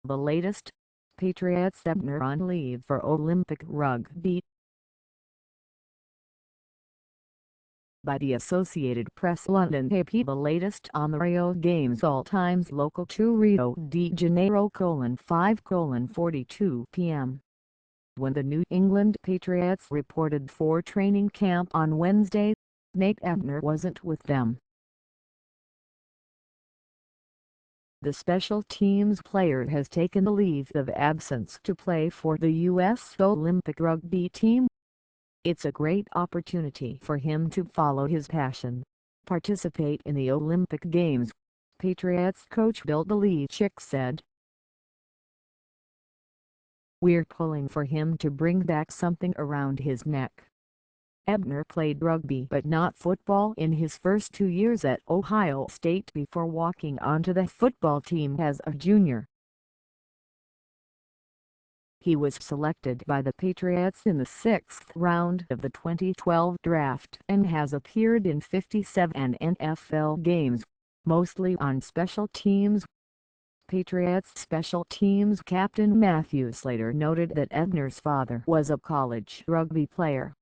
The latest, Patriots Ebner on leave for Olympic rugby. By the Associated Press, London. AP. The latest on the Rio Games. All times local to Rio de Janeiro: 5:42 p.m. When the New England Patriots reported for training camp on Wednesday, Nate Ebner wasn't with them. The special teams player has taken a leave of absence to play for the U.S. Olympic rugby team. It's a great opportunity for him to follow his passion, participate in the Olympic Games, Patriots coach Bill Belichick said. "We're pulling for him to bring back something around his neck." Ebner played rugby but not football in his first 2 years at Ohio State before walking onto the football team as a junior. He was selected by the Patriots in the 6th round of the 2012 draft and has appeared in 57 NFL games, mostly on special teams. Patriots special teams captain Matthew Slater noted that Ebner's father was a college rugby player.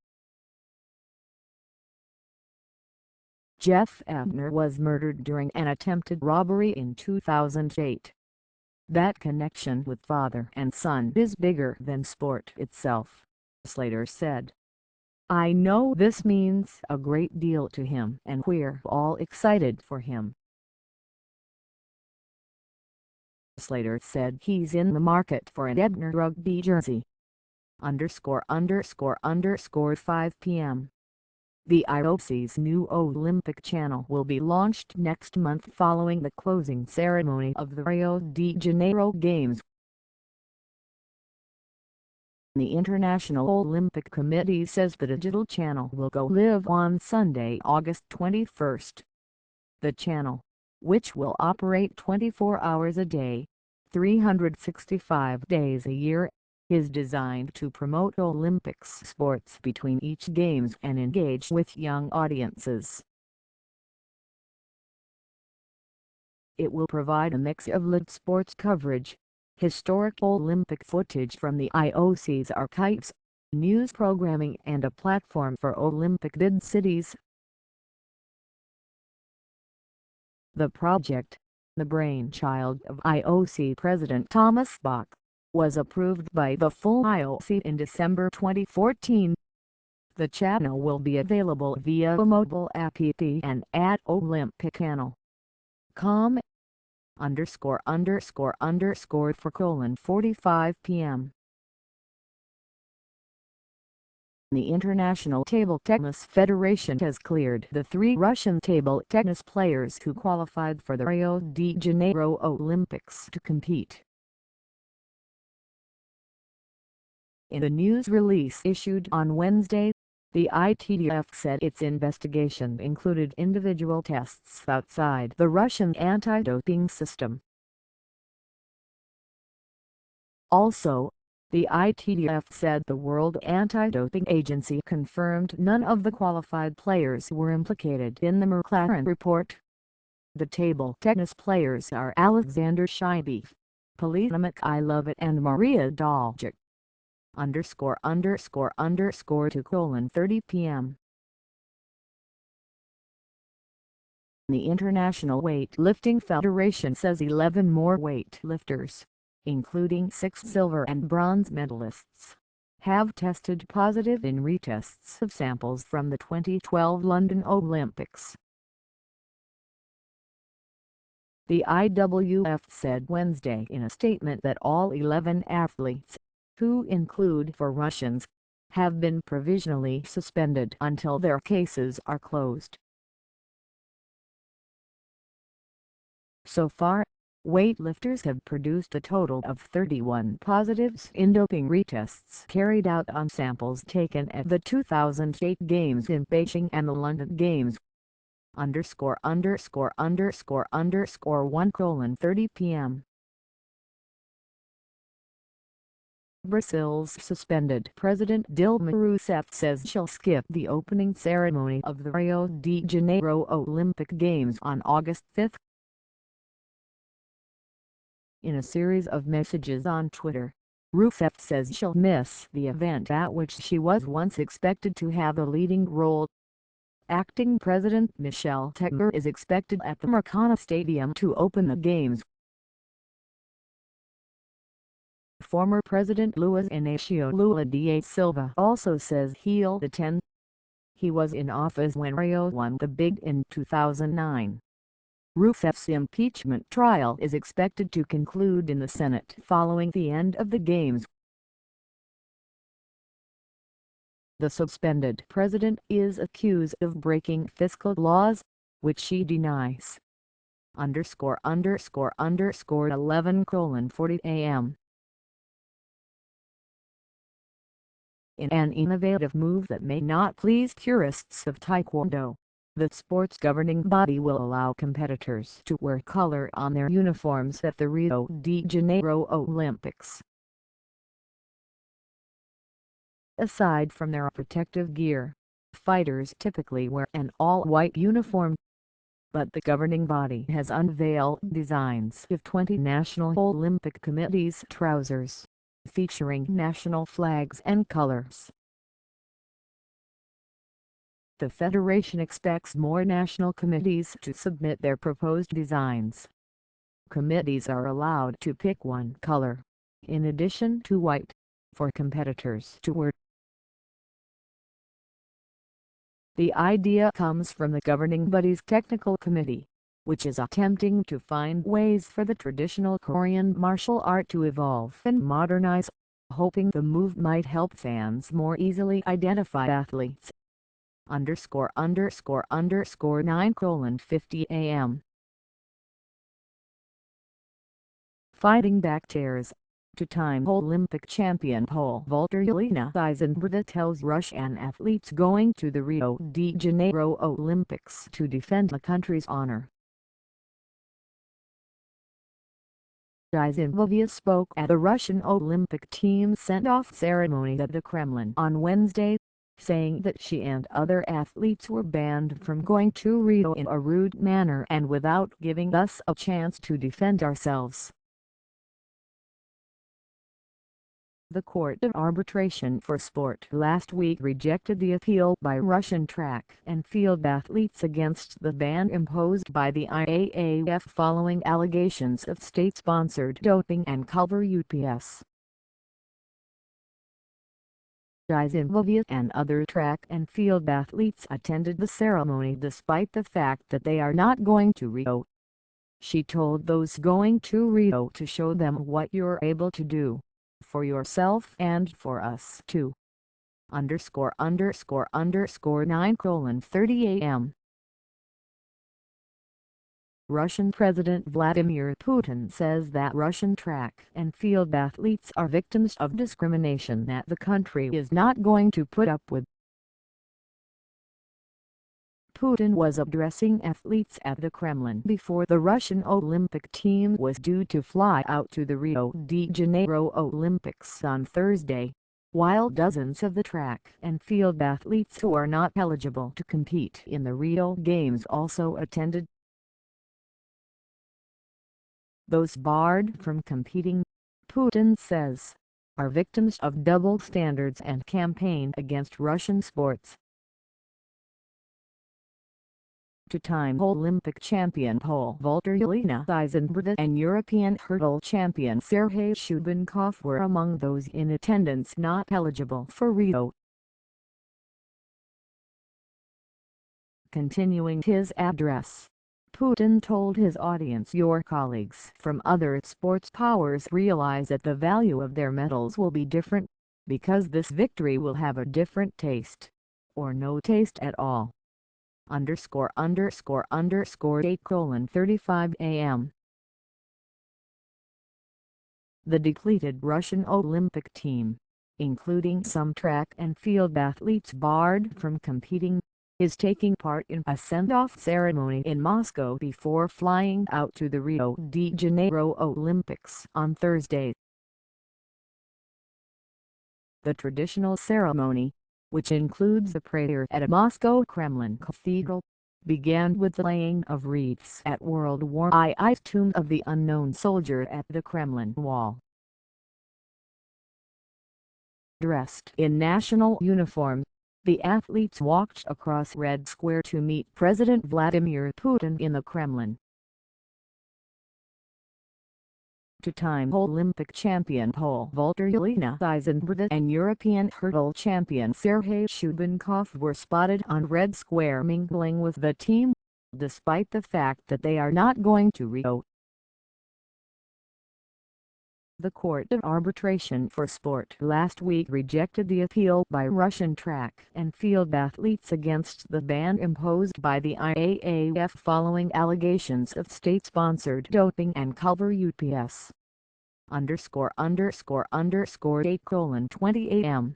Jeff Ebner was murdered during an attempted robbery in 2008. "That connection with father and son is bigger than sport itself," Slater said. "I know this means a great deal to him and we're all excited for him." Slater said he's in the market for an Ebner rugby jersey. _____5 p.m. The IOC's new Olympic channel will be launched next month following the closing ceremony of the Rio de Janeiro Games. The International Olympic Committee says the digital channel will go live on Sunday, August 21. The channel, which will operate 24 hours a day, 365 days a year, is designed to promote Olympics sports between each games and engage with young audiences. It will provide a mix of live sports coverage, historic Olympic footage from the IOC's archives, news programming and a platform for Olympic bid cities. The project, the brainchild of IOC President Thomas Bach, was approved by the full IOC in December 2014. The channel will be available via a mobile app and at olympiccannel.com _____for:45 p.m. The International Table Tennis Federation has cleared the 3 Russian table tennis players who qualified for the Rio de Janeiro Olympics to compete. In a news release issued on Wednesday, the ITF said its investigation included individual tests outside the Russian anti-doping system. Also, the ITF said the World Anti-Doping Agency confirmed none of the qualified players were implicated in the McLaren report. The table tennis players are Alexander Shaibiev, Polina Mikhailovich and Maria Doljic. _____2:30 p.m. The International Weightlifting Federation says 11 more weightlifters, including 6 silver and bronze medalists, have tested positive in retests of samples from the 2012 London Olympics. The IWF said Wednesday in a statement that all 11 athletes, who include 4 Russians, have been provisionally suspended until their cases are closed. So far, weightlifters have produced a total of 31 positives in doping retests carried out on samples taken at the 2008 Games in Beijing and the London Games. _____1:30 p.m. Brazil's suspended President Dilma Rousseff says she'll skip the opening ceremony of the Rio de Janeiro Olympic Games on August 5. In a series of messages on Twitter, Rousseff says she'll miss the event at which she was once expected to have a leading role. Acting President Michelle Temer is expected at the Maracana Stadium to open the games. Former President Luiz Inácio Lula da Silva also says he'll attend. He was in office when Rio won the big in 2009. Rousseff's impeachment trial is expected to conclude in the Senate following the end of the games. The suspended president is accused of breaking fiscal laws, which she denies. ___11:40 a.m. In an innovative move that may not please purists of Taekwondo, the sport's governing body will allow competitors to wear color on their uniforms at the Rio de Janeiro Olympics. Aside from their protective gear, fighters typically wear an all-white uniform. But the governing body has unveiled designs of 20 National Olympic Committee's trousers, featuring national flags and colors. The federation expects more national committees to submit their proposed designs. Committees are allowed to pick one color, in addition to white, for competitors to wear. The idea comes from the governing body's technical committee, which is attempting to find ways for the traditional Korean martial art to evolve and modernize, hoping the move might help fans more easily identify athletes. ___9:50 a.m. Fighting back tears. Two-time Olympic champion pole vaulter Yelena Isinbayeva tells Russian athletes going to the Rio de Janeiro Olympics to defend the country's honor. Isinbayeva spoke at the Russian Olympic team send-off ceremony at the Kremlin on Wednesday, saying that she and other athletes were banned from going to Rio in a rude manner and without giving us a chance to defend ourselves. The Court of Arbitration for Sport last week rejected the appeal by Russian track and field athletes against the ban imposed by the IAAF following allegations of state-sponsored doping and culver UPS. Isinbayeva and other track and field athletes attended the ceremony despite the fact that they are not going to Rio. She told those going to Rio to show them what you're able to do, for yourself and for us too. ___9:30 a.m. Russian President Vladimir Putin says that Russian track and field athletes are victims of discrimination that the country is not going to put up with. Putin was addressing athletes at the Kremlin before the Russian Olympic team was due to fly out to the Rio de Janeiro Olympics on Thursday, while dozens of the track and field athletes who are not eligible to compete in the Rio Games also attended. Those barred from competing, Putin says, are victims of double standards and campaign against Russian sports. Two-time Olympic champion pole vaulter Yelena Isinbayeva and European hurdle champion Sergei Shubinkoff were among those in attendance not eligible for Rio. Continuing his address, Putin told his audience, "Your colleagues from other sports powers realize that the value of their medals will be different, because this victory will have a different taste, or no taste at all." ____8:35 a.m. The depleted Russian Olympic team, including some track and field athletes barred from competing, is taking part in a send-off ceremony in Moscow before flying out to the Rio de Janeiro Olympics on Thursday. The traditional ceremony, which includes a prayer at a Moscow Kremlin cathedral, began with the laying of wreaths at World War II's Tomb of the Unknown Soldier at the Kremlin Wall. Dressed in national uniform, the athletes walked across Red Square to meet President Vladimir Putin in the Kremlin. Two-time Olympic champion pole vaulter Yelena Isinberg and European hurdle champion Sergei Shubinkoff were spotted on Red Square mingling with the team, despite the fact that they are not going to Rio. The Court of Arbitration for Sport last week rejected the appeal by Russian track and field athletes against the ban imposed by the IAAF following allegations of state-sponsored doping and cover UPS. ____8:20 AM.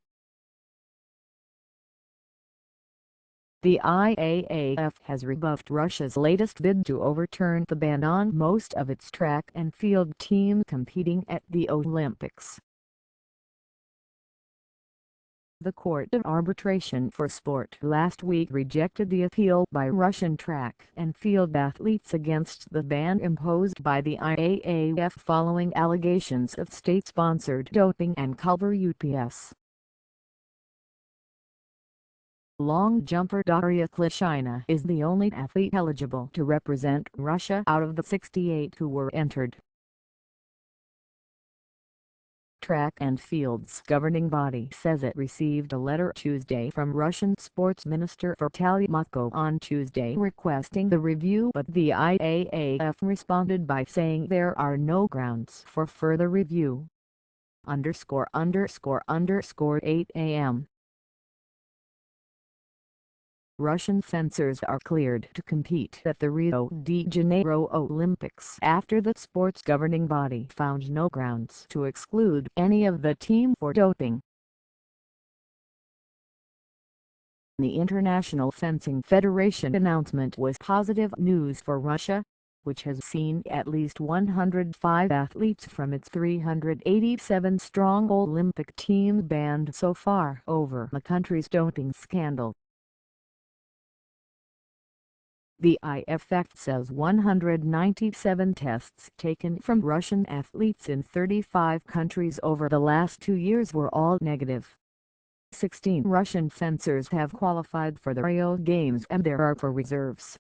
The IAAF has rebuffed Russia's latest bid to overturn the ban on most of its track and field teams competing at the Olympics. The Court of Arbitration for Sport last week rejected the appeal by Russian track and field athletes against the ban imposed by the IAAF following allegations of state-sponsored doping and cover UPS. Long jumper Daria Klishina is the only athlete eligible to represent Russia out of the 68 who were entered. Track and Field's governing body says it received a letter Tuesday from Russian Sports Minister Vitaly Mutko on Tuesday requesting the review, but the IAAF responded by saying there are no grounds for further review. ____8 AM. Russian fencers are cleared to compete at the Rio de Janeiro Olympics after the sport's governing body found no grounds to exclude any of the team for doping. The International Fencing Federation announcement was positive news for Russia, which has seen at least 105 athletes from its 387-strong Olympic team banned so far over the country's doping scandal. The IFF says 197 tests taken from Russian athletes in 35 countries over the last 2 years were all negative. 16 Russian fencers have qualified for the Rio Games and there are 4 reserves.